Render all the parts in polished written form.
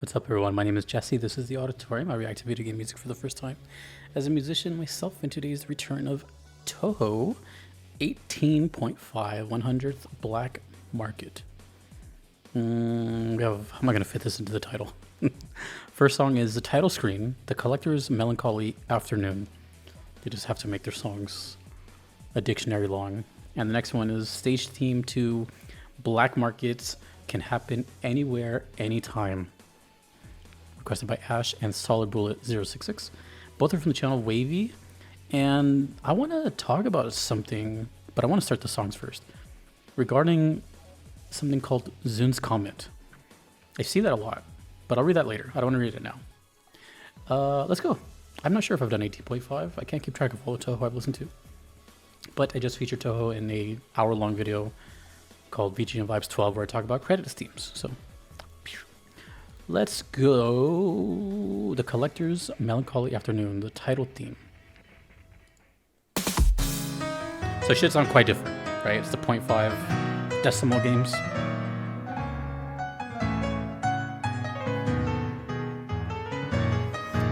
What's up, everyone? My name is Jesse. This is The Auditorium. I react to video game music for the first time as a musician myself, and today's return of Touhou 18.5 100th Black Market. How am I going to fit this into the title? First song is the title screen, The Collector's Melancholy Afternoon. They just have to make their songs a dictionary long. And the next one is stage theme to Black Markets Can Happen Anywhere, Anytime. Requested by Ash and Solid Bullet 066. Both are from the channel Wavy. And I want to talk about something, but I want to start the songs first. Regarding something called Zun's Comment. I see that a lot, but I'll read that later. I don't want to read it now. Let's go. I'm not sure if I've done 18.5. I can't keep track of all the Touhou I've listened to. But I just featured Touhou in a hour-long video called VGM Vibes 12 where I talk about credit themes. So let's go. The Collector's Melancholy Afternoon, the title theme. So it should sound quite different, right? It's the 0.5 decimal games.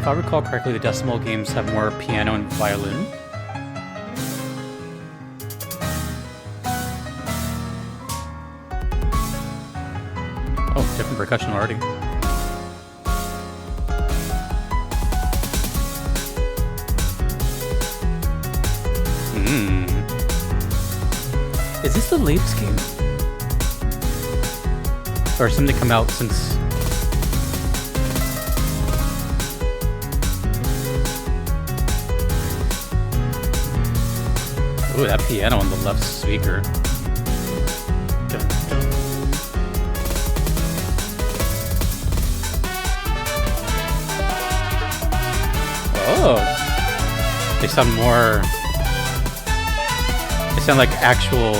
If I recall correctly, the decimal games have more piano and violin. Oh, different percussion already. Is this the latest game? Or something come out since... Ooh, that piano on the left speaker. Dun, dun. Oh! They sound more... They sound like actual...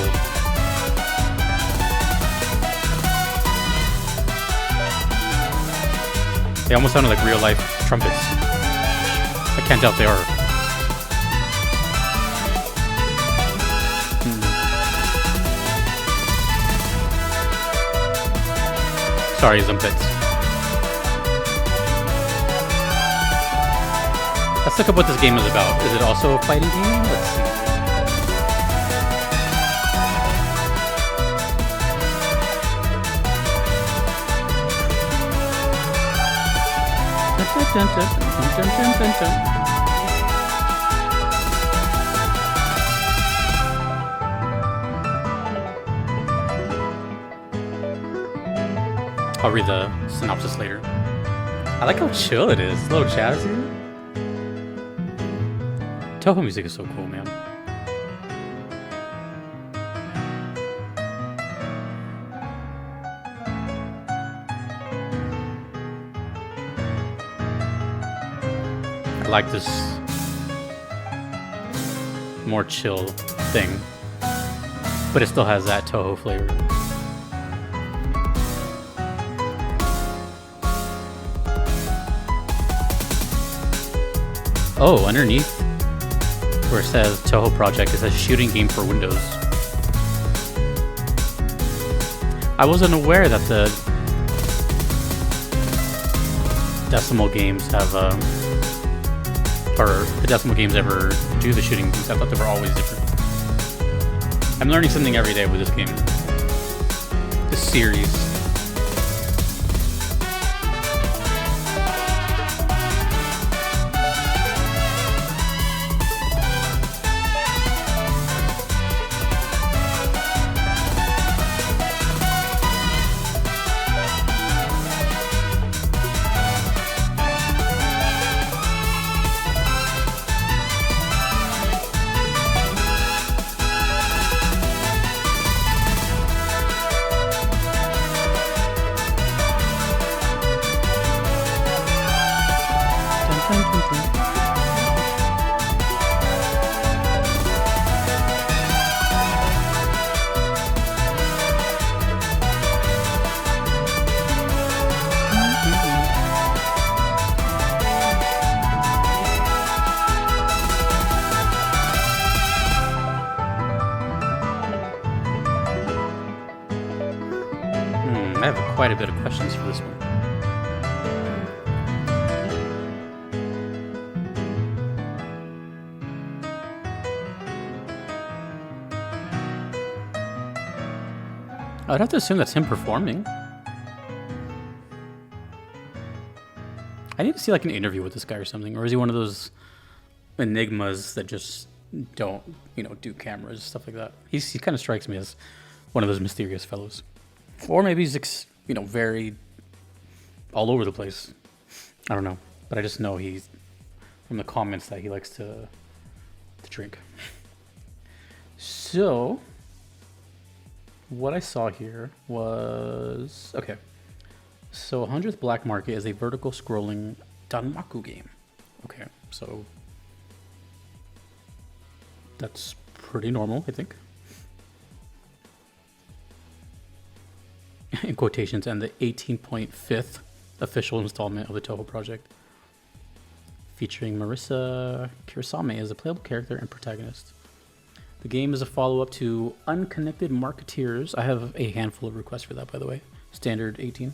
They almost sounded like real-life trumpets. I can't tell if they are. Sorry, Zumpets. Let's look up what this game is about. Is it also a fighting game? Let's see. Dun, dun, dun, dun, dun, dun, dun. I'll read the synopsis later. I like how chill it is. A little jazzy. Touhou music is so cool, man. I like this more chill thing, but it still has that Touhou flavor. Oh, underneath where it says Touhou Project, it says shooting game for Windows. I wasn't aware that the decimal games have or the decimal games ever do the shooting games. I thought they were always different. I'm learning something every day with this game. This series. I have quite a bit of questions for this one. I'd have to assume that's him performing. I need to see like an interview with this guy or something, or is he one of those enigmas that just don't, do cameras, stuff like that? He kind of strikes me as one of those mysterious fellows, or maybe he's very all over the place. I don't know, but I just know he's from the comments that he likes to drink. So what I saw here was okay. So 100th Black Market is a vertical scrolling danmaku game. Okay, so that's pretty normal, I think. In quotations, and the 18.5 official installment of the Touhou project, featuring Marisa Kirasame as a playable character and protagonist. The game is a follow-up to Unconnected Marketeers. I have a handful of requests for that, by the way. Standard 18.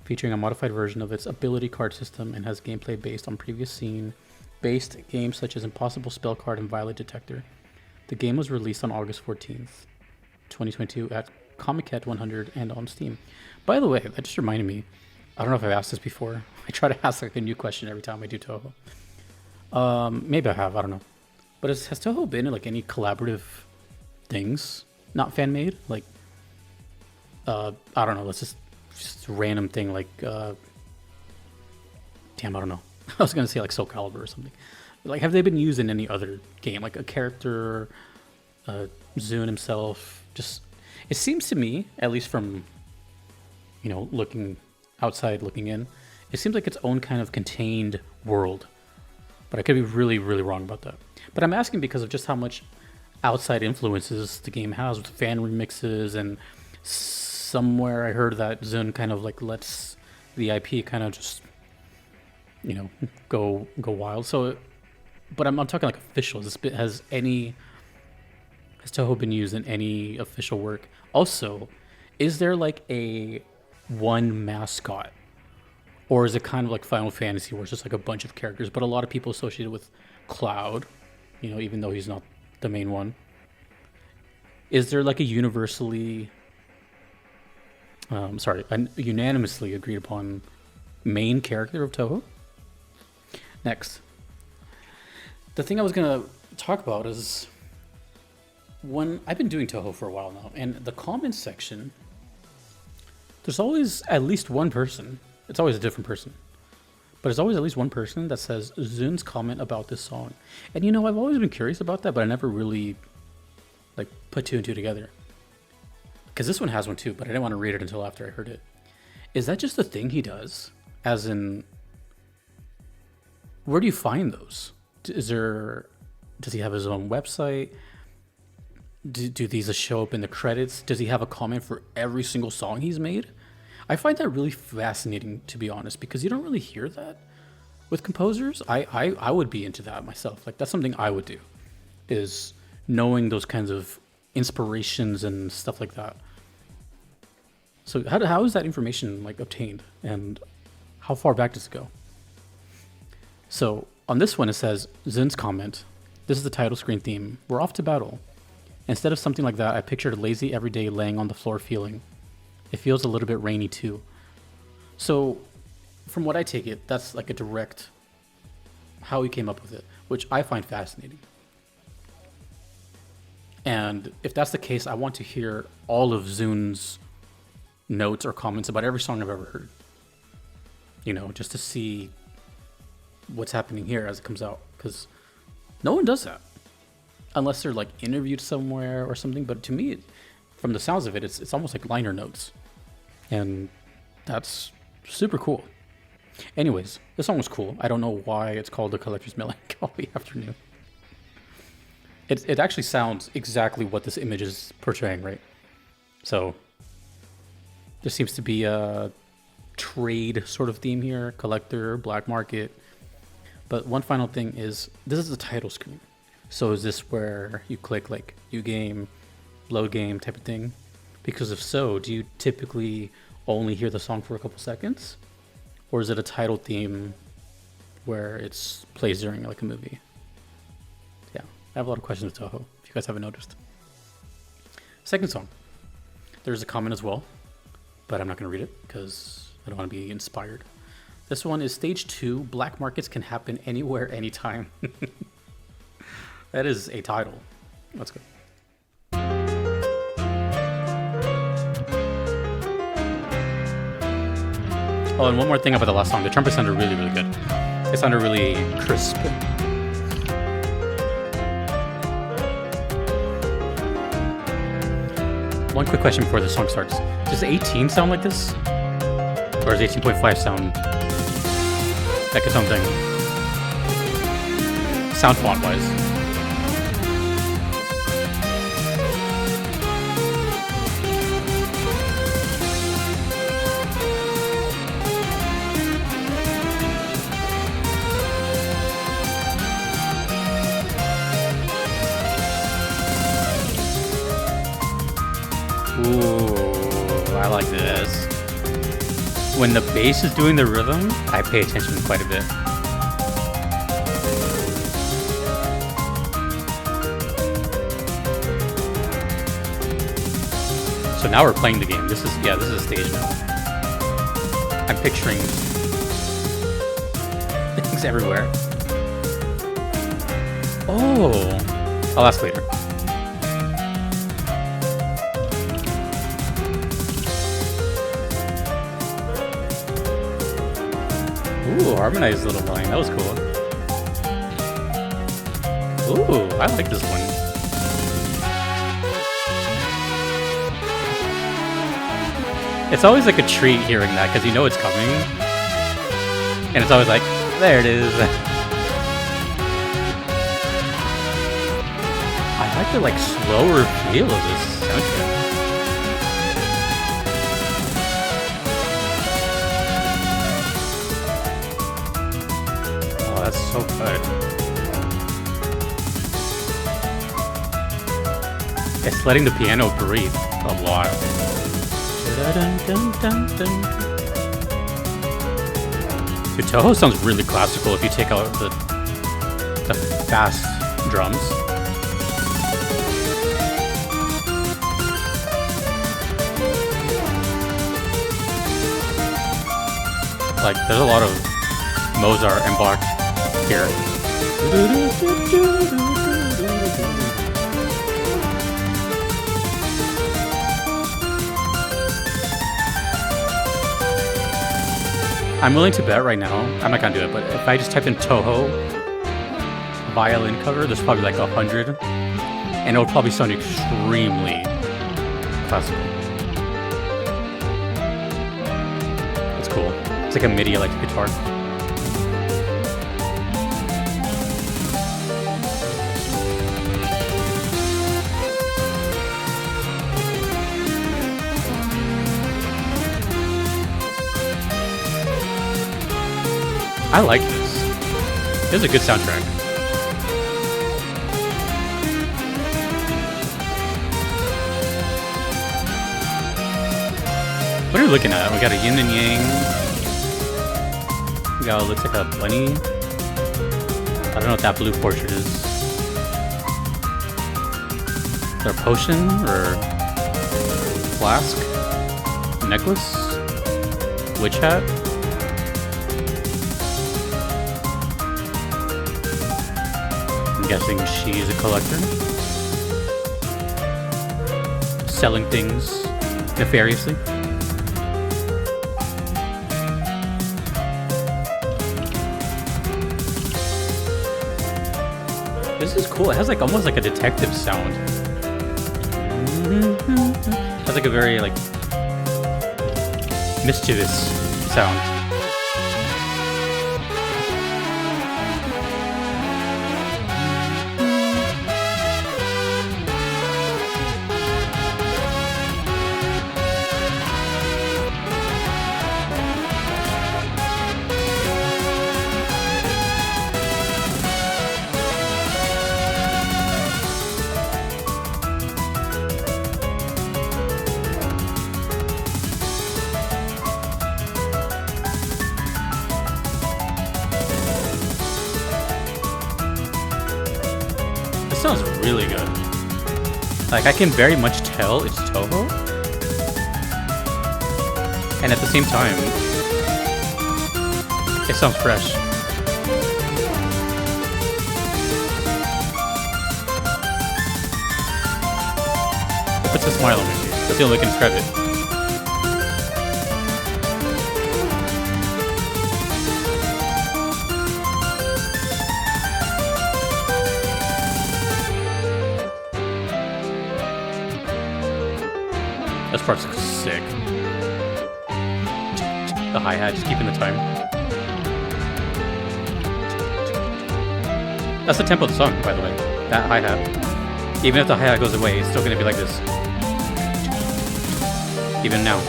Featuring a modified version of its ability card system and has gameplay based on previous scene-based games such as Impossible Spell Card and Violet Detector. The game was released on August 14th, 2022 at Comiket 100 and on Steam. By the way, that just reminded me, I don't know if I've asked this before. I try to ask like a new question every time I do Touhou. Maybe I have, I don't know. But has Touhou been in like any collaborative things, not fan made? Like, I don't know, let's just a random thing like, damn, I don't know. I was going to say like Soul Calibur or something. Like, have they been used in any other game? Like a character, Zune himself, just, it seems to me, at least from, looking outside, looking in, it seems like its own kind of contained world. But I could be really, really wrong about that. But I'm asking because of just how much outside influences the game has with fan remixes, and somewhere I heard that Zune kind of like lets the IP kind of just, go wild. So, but I'm talking like official. Has Touhou been used in any official work? Also, is there like a one mascot? Or is it kind of like Final Fantasy where it's just like a bunch of characters, but a lot of people associated with Cloud, even though he's not the main one? Is there like a unanimously agreed upon main character of Touhou? Next. The thing I was going to talk about is when I've been doing Touhou for a while now, and the comments section, there's always at least one person. It's always a different person, but there's always at least one person that says Zune's comment about this song. And I've always been curious about that, but I never really like put two and two together. Because this one has one too, but I didn't want to read it until after I heard it. Is that just a thing he does? As in, where do you find those? Does he have his own website? Do these show up in the credits? Does he have a comment for every single song he's made? I find that really fascinating, to be honest, because you don't really hear that with composers. I would be into that myself. Like, that's something I would do, is knowing those kinds of inspirations and stuff like that. So how is that information like obtained, and how far back does it go? So on this one, it says Zune's comment. This is the title screen theme. We're off to battle. Instead of something like that, I pictured a lazy everyday laying on the floor feeling. It feels a little bit rainy too. So from what I take it, that's like a direct how he came up with it, which I find fascinating. And if that's the case, I want to hear all of Zune's notes or comments about every song I've ever heard. Just to see what's happening here as it comes out. Because no one does that. Unless they're like interviewed somewhere or something. But to me, from the sounds of it, it's almost like liner notes. And that's super cool. Anyways, this song was cool. I don't know why it's called The Collector's Melancholy Afternoon. It actually sounds exactly what this image is portraying, right? So there seems to be a trade sort of theme here, collector, black market. But one final thing is, this is the title screen. So is this where you click like new game, load game type of thing? Because if so, do you typically only hear the song for a couple seconds? Or is it a title theme where it's plays during like a movie? Yeah, I have a lot of questions with Touhou, if you guys haven't noticed. Second song. There's a comment as well, but I'm not going to read it because I don't want to be inspired. This one is stage 2. Black markets can happen anywhere, anytime. That is a title. Let's go. Oh, and one more thing about the last song. The trumpet sounded really, really good. It sounded really crisp. One quick question before the song starts. Does 18 sound like this? Or does 18.5 sound like its own thing? Sound font-wise. Ooh, I like this. When the bass is doing the rhythm, I pay attention quite a bit. So now we're playing the game. This is a stage now. I'm picturing things everywhere. Oh, I'll ask later. Ooh, harmonized little line. That was cool. Ooh, I like this one. It's always like a treat hearing that because you know it's coming. And it's always like, there it is. I like the slower feel of this soundtrack. That's so good. It's letting the piano breathe a lot. Dude, Tohou sounds really classical if you take out the fast drums. Like, there's a lot of Mozart embarked here. I'm willing to bet right now, I'm not gonna do it, but if I just type in Tohou violin cover, there's probably like 100, and it'll probably sound extremely classical. That's cool. It's like a MIDI electric guitar. I like this. This is a good soundtrack. What are we looking at? We got a yin and yang. We got what looks like a bunny. I don't know what that blue portrait is. Is there a potion or flask? Necklace? Witch hat? Guessing she's a collector, selling things nefariously. This is cool. It has like almost like a detective sound. It has like a very like mischievous sound. Sounds really good. Like, I can very much tell it's Tohou, And at the same time, it sounds fresh. It puts a smile on my face. That's the only way I can describe it. This part's sick. The hi-hat, just keeping the time. That's the tempo of the song, by the way. That hi-hat. Even if the hi-hat goes away, it's still gonna be like this. Even now.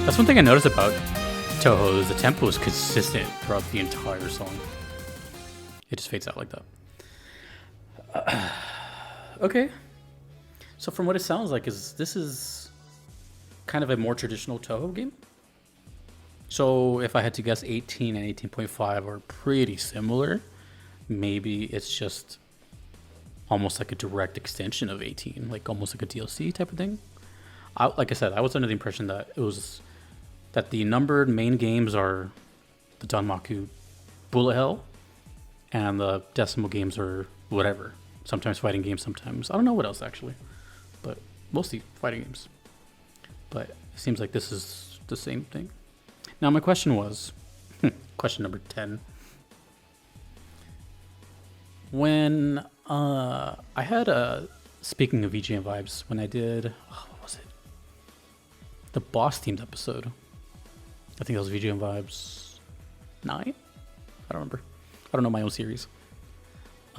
That's one thing I noticed about Touhou is the tempo is consistent throughout the entire song. It just fades out like that. Okay. So from what it sounds like is this is kind of a more traditional Touhou game. So if I had to guess, 18 and 18.5 are pretty similar. Maybe it's just almost like a direct extension of 18, like almost like a DLC type of thing. Like I said, I was under the impression that the numbered main games are the Danmaku Bullet Hell, and the decimal games are whatever. Sometimes fighting games, sometimes I don't know what else actually, but mostly fighting games. But it seems like this is the same thing. Now my question was, question number 10. When I had speaking of VGM vibes, when I did, what was it? The boss themed episode. I think that was VGM vibes 9. I don't remember. I don't know my own series.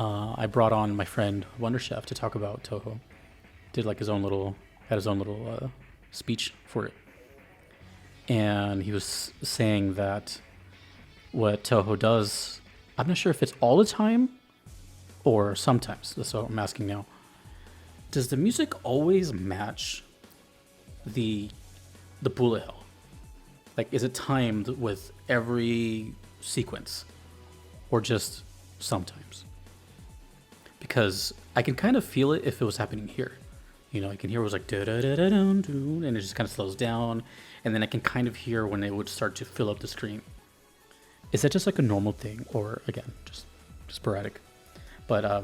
I brought on my friend Wonder Chef to talk about Touhou. Did like had his own little speech for it, and he was saying that what Touhou does, I'm not sure if it's all the time or sometimes. That's what I'm asking now. Does the music always match the bullet hell? Like, is it timed with every sequence, or just sometimes? Because I can kind of feel it if it was happening here. You know, I can hear it was like da da da da dun, dun, and it just kind of slows down, and then I can kind of hear when it would start to fill up the screen. Is that just like a normal thing, or again, just sporadic? But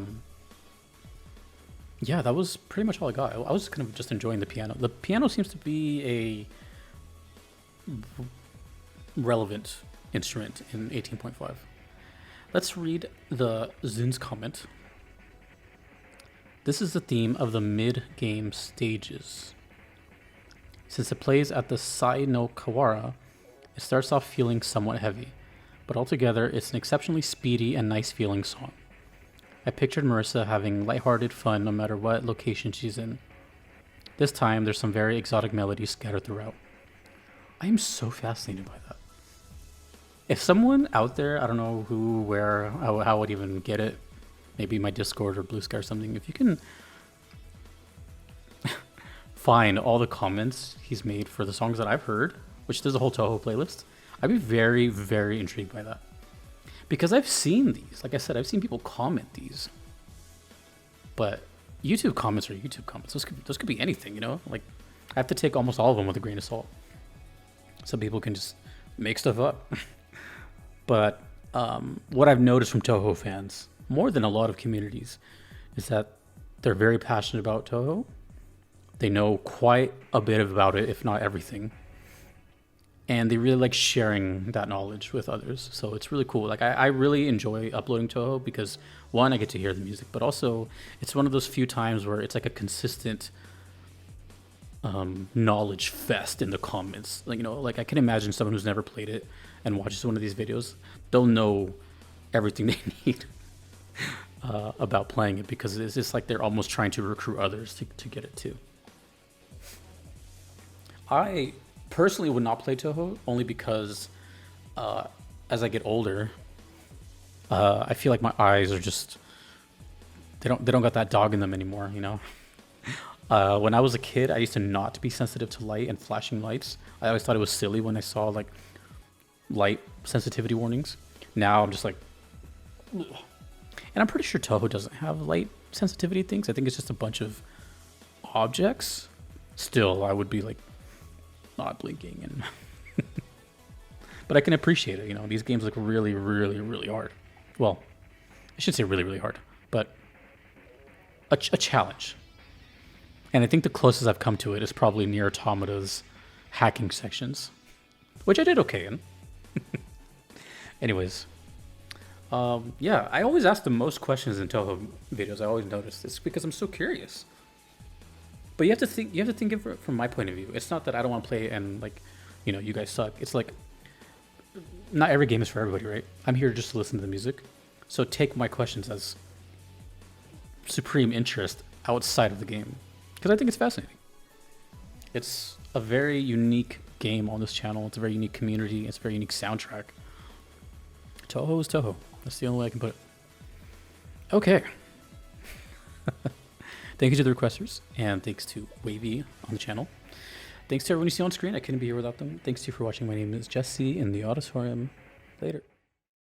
yeah, that was pretty much all I got. I was kind of just enjoying the piano. The piano seems to be a relevant instrument in 18.5. Let's read the Zun's comment. This is the theme of the mid-game stages. Since it plays at the Sai no Kawara, it starts off feeling somewhat heavy, but altogether it's an exceptionally speedy and nice feeling song. I pictured Marissa having lighthearted fun no matter what location she's in. This time there's some very exotic melodies scattered throughout. I am so fascinated by that. If someone out there, I don't know who, where, how I would even get it, maybe my Discord or Blue Sky or something, if you can find all the comments he's made for the songs that I've heard, which there's a whole Touhou playlist, I'd be very, very intrigued by that. Because I've seen these, like I said, I've seen people comment these. But YouTube comments are YouTube comments. Those could be anything, you know? Like, I have to take almost all of them with a grain of salt. Some people can just make stuff up. But what I've noticed from Touhou fans, more than a lot of communities, is that they're very passionate about Touhou. They know quite a bit about it, if not everything. And they really like sharing that knowledge with others. So it's really cool. Like I really enjoy uploading Touhou because, one, I get to hear the music, but also it's one of those few times where it's like a consistent knowledge fest in the comments. Like, you know, like I can imagine someone who's never played it and watches one of these videos, they'll know everything they need about playing it, because it's just like they're almost trying to recruit others to get it too. I personally would not play Touhou, only because as I get older, I feel like my eyes are just they don't got that dog in them anymore, you know. When I was a kid, I used to not be sensitive to light and flashing lights. I always thought it was silly when I saw like light sensitivity warnings. Now I'm just like, ugh. And I'm pretty sure Touhou doesn't have light sensitivity things. I think it's just a bunch of objects. Still, I would be like not blinking, and but I can appreciate it. You know, these games look really, really, really hard. Well, I should say really, really hard, but a challenge. And I think the closest I've come to it is probably Nier Automata's hacking sections, which I did okay in. Anyways, yeah, I always ask the most questions in Touhou videos. I always notice this because I'm so curious. But you have to think. You have to think of it from my point of view. It's not that I don't want to play and like, you know, you guys suck. It's like, not every game is for everybody, right? I'm here just to listen to the music. So take my questions as supreme interest outside of the game, because I think it's fascinating. It's a very unique game on this channel. It's a very unique community. It's a very unique soundtrack. Touhou is Touhou. That's the only way I can put it. Okay. Thank you to the requesters, and thanks to Wavy on the channel. Thanks to everyone you see on screen. I couldn't be here without them. Thanks to you for watching. My name is Jesse in the auditorium. Later.